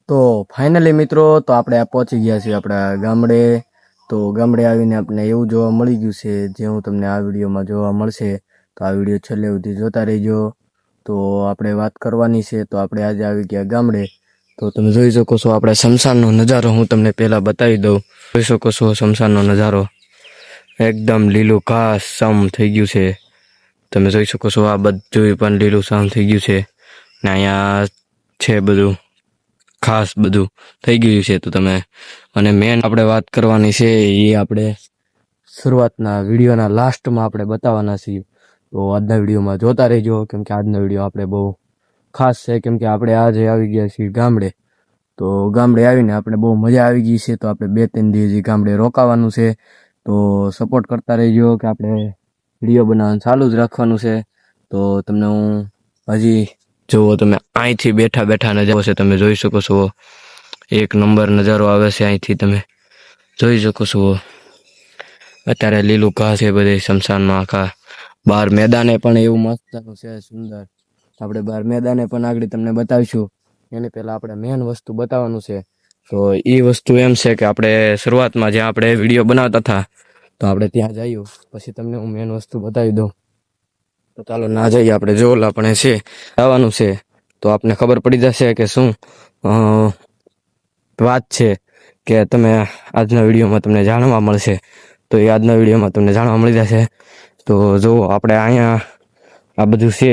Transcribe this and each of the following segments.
તો ફાઇનલી મિત્રો તો આપણે આ પહોંચી ગયા છીએ આપણા ગામડે. તો ગામડે આવીને આપણે એવું જોવા મળી ગયું છે જે હું તમને આ વિડીયોમાં જોવા મળશે. તો આ વિડીયો છેલ્લે સુધી જોતા રહેજો. તો આપણે વાત કરવાની છે. તો આપણે આજે આવી ગયા ગામડે. તો તમે જોઈ શકો છો આપણે શમશાનનો નજારો હું તમને પહેલાં બતાવી દઉં. જોઈ શકો છો શમશાનનો નજારો એકદમ લીલું ઘાસ સમ થઈ ગયું છે. તમે જોઈ શકો છો આ બધું પણ લીલું સામ થઈ ગયું છે ને અહીંયા છે બધું ખાસ બધું થઈ ગયું છે. તો તમે અને મેન આપણે વાત કરવાની છે એ આપણે શરૂઆતના વિડીયોના લાસ્ટમાં આપણે બતાવવાના છીએ. તો આજના વિડીયોમાં જોતા રહેજો કેમ કે આજનો વિડીયો આપણે બહુ ખાસ છે કેમ કે આપણે આજે આવી ગયા છીએ ગામડે. તો ગામડે આવીને આપણે બહુ મજા આવી ગઈ છે. તો આપણે 2-3 દિવસ ગામડે રોકાવાનું છે. તો સપોર્ટ કરતા રહેજો કે આપણે વિડીયો બનાવવાનું ચાલુ જ રાખવાનું છે. તો તમને હું હજી જુઓ તમે અહીંથી બેઠા બેઠા નજારો છે તમે જોઈ શકો છો. એક નંબર નજારો આવે છે અહીંથી તમે જોઈ શકો છો. અત્યારે લીલું ઘાસ છે બધે શમશાનમાં આખા. બહાર મેદાને પણ એવું મસ્ત છે સુંદર. આપણે બહાર મેદાને પણ આગળ તમને બતાવીશું. એની પહેલાં આપણે મેન વસ્તુ બતાવવાનું છે. તો એ વસ્તુ એમ છે કે આપણે શરૂઆતમાં જ્યાં આપણે વિડીયો બનાવતા હતા તો આપણે ત્યાં જઈએ પછી તમને હું મેન વસ્તુ બતાવી દઉં. તો ચાલો ના જઈએ આપણે જોલ આપણે છે આવવાનું છે તો આપને ખબર પડી જશે કે શું વાત છે કે તમે આજના વિડીયોમાં તમને જાણવા મળશે. તો એ આજના વિડીયોમાં તમને જાણવા મળી જશે. તો જો આપણે અહીંયા આ બધું છે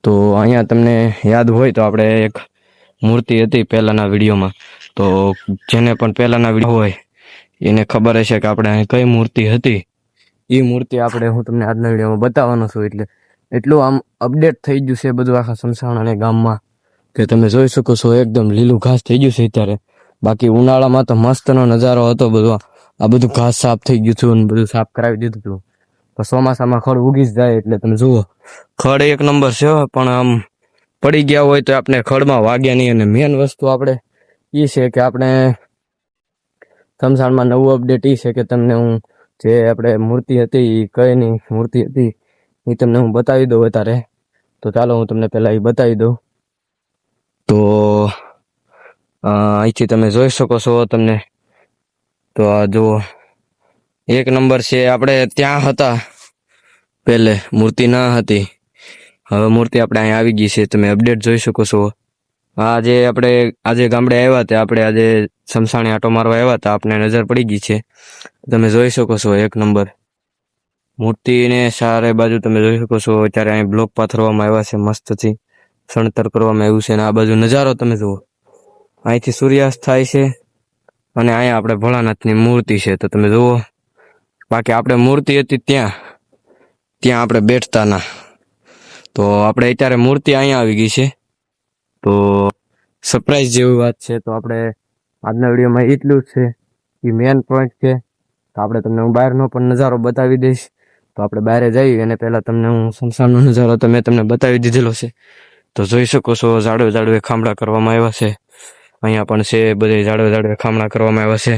તો અહીંયા તમને યાદ હોય તો આપણે એક મૂર્તિ હતી પહેલાંના વિડીયોમાં. તો જેને પણ પહેલાંના વિડીયો હોય એને ખબર હશે કે આપણે અહીં કઈ મૂર્તિ હતી. એ મૂર્તિ આપણે હું તમને આજના વિડીયોમાં બતાવવાનો છું. એટલે એટલું આમ અપડેટ થઈ ગયું છે બધું આખા શમશાન અને ગામમાં કે તમે જોઈ શકો છો એકદમ લીલું ઘાસ થઈ ગયું છે અત્યારે. બાકી ઉનાળામાં તો મસ્તનો નજારો હતો બધો. આ બધું ઘાસ સાફ થઈ ગયું હતું અને બધું સાફ કરાવી દીધું હતું. તો ચોમાસામાં ખડ ઉગી જ જાય એટલે તમે જુઓ ખડ એક નંબર છે પણ આમ પડી ગયા હોય તો આપણે ખડમાં વાગ્યા નહીં. અને મેન વસ્તુ આપણે એ છે કે આપણે શમશાનમાં નવું અપડેટ એ છે કે તમને હું જે આપણે મૂર્તિ હતી એ કઈની મૂર્તિ હતી એ તમને હું બતાવી દઉં અત્યારે. તો ચાલો હું તમને પહેલાં એ બતાવી દઉં. તો અહીંથી તમે જોઈ શકો છો તમને. તો આ જુઓ એક નંબર છે. આપણે ત્યાં હતા પહેલે મૂર્તિ ના હતી, હવે મૂર્તિ આપણે અહીંયા આવી ગઈ છે. તમે અપડેટ જોઈ શકો છો. આજે આપણે આજે ગામડે આવ્યા હતા આપણે આજે શમશાને આટો મારવા આવ્યા હતા આપણે નજર પડી ગઈ છે. તમે જોઈ શકો છો એક નંબર મૂર્તિને ચારે બાજુ તમે જોઈ શકો છો. અત્યારે અહીં બ્લોક પાથરવામાં આવ્યા છે મસ્તથી સણતર કરવામાં આવ્યું છે. અને આ બાજુ નજારો તમે જુઓ અહીંથી સૂર્યાસ્ત થાય છે અને અહીંયા આપણે ભોળાનાથની મૂર્તિ છે. તો તમે જુઓ બાકી આપણે મૂર્તિ હતી ત્યાં આપણે બેઠતા ના. તો આપણે અત્યારે મૂર્તિ અહીંયા આવી ગઈ છે. તો સરપ્રાઈઝ જેવી વાત છે. તો આપણે આજના વિડીયોમાં એટલું જ છે. એ મેન પોઈન્ટ છે. તો આપણે તમને હું બહારનો પણ નજારો બતાવી દઈશ. તો આપણે બહાર જઈએ અને પહેલાં તમને હું શમશાનનો નજારો તો મેં તમને બતાવી દીધેલો છે. તો જોઈ શકો છો ઝાડવે ખામડા કરવામાં આવ્યા છે. અહીંયા પણ છે બધે ઝાડવે ખામણા કરવામાં આવ્યા છે.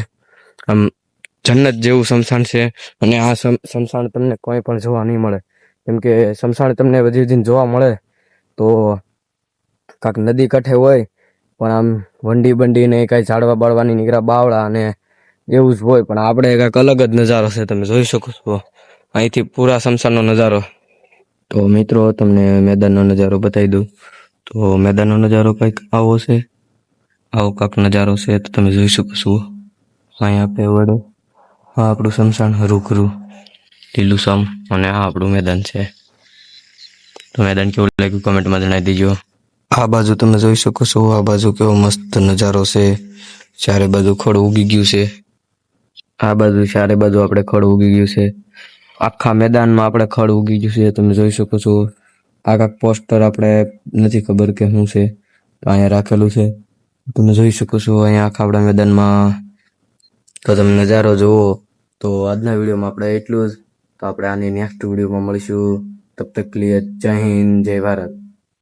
આમ જન્નત જેવું શમશાન છે. અને આ શમશાન તમને કોઈ પણ જોવા નહીં મળે કેમ કે શમશાન તમને બધી જોવા મળે તો કાંક નદી કાંઠે હોય પણ આમ વંડી બંડી ને કાંઈ ઝાડવા બાળવાની નીકળ્યા બાવળા અને એવું જ હોય. પણ આપણે કાંઈક અલગ જ નજારો છે. તમે જોઈ શકો છો અહીંથી પૂરા શમશાનનો નજારો. તો મિત્રો તમને મેદાનનો નજારો બતાવી દઉં. તો મેદાનનો નજારો કંઈક આવો છે. આવો કાંક નજારો છે. તો તમે જોઈ શકો છો અહીંયા આપણે વડો આ આપણું શમશાન હરુખરું લીલુંછમ અને આ આપણું મેદાન છે. તો મેદાન કેવું લાગ્યું કમેન્ટમાં જણાવી દેજો. આ બાજુ તમે જોઈ શકો છો આ બાજુ કેવો મસ્ત નજારો છે. ચારે બાજુ ખડ ઉગી ગયું છે. આ બાજુ ચારે બાજુ આપણે ખડ ઉગી ગયું છે. આખા મેદાનમાં આપણે ખડ ઉગી ગયું છે. તમે જોઈ શકો છો આ કાંક પોસ્ટર આપણે નથી ખબર કે શું છે તો અહીંયા રાખેલું છે. તમે જોઈ શકો છો અહીંયા આખા આપણા મેદાનમાં. તો તમે નજારો જુઓ. તો આજના વિડીયોમાં આપણે એટલું જ. તો આપણે આની નેક્સ્ટ વિડીયોમાં મળીશું. તબ તક કે લીએ જય હિન્દ જય ભારત.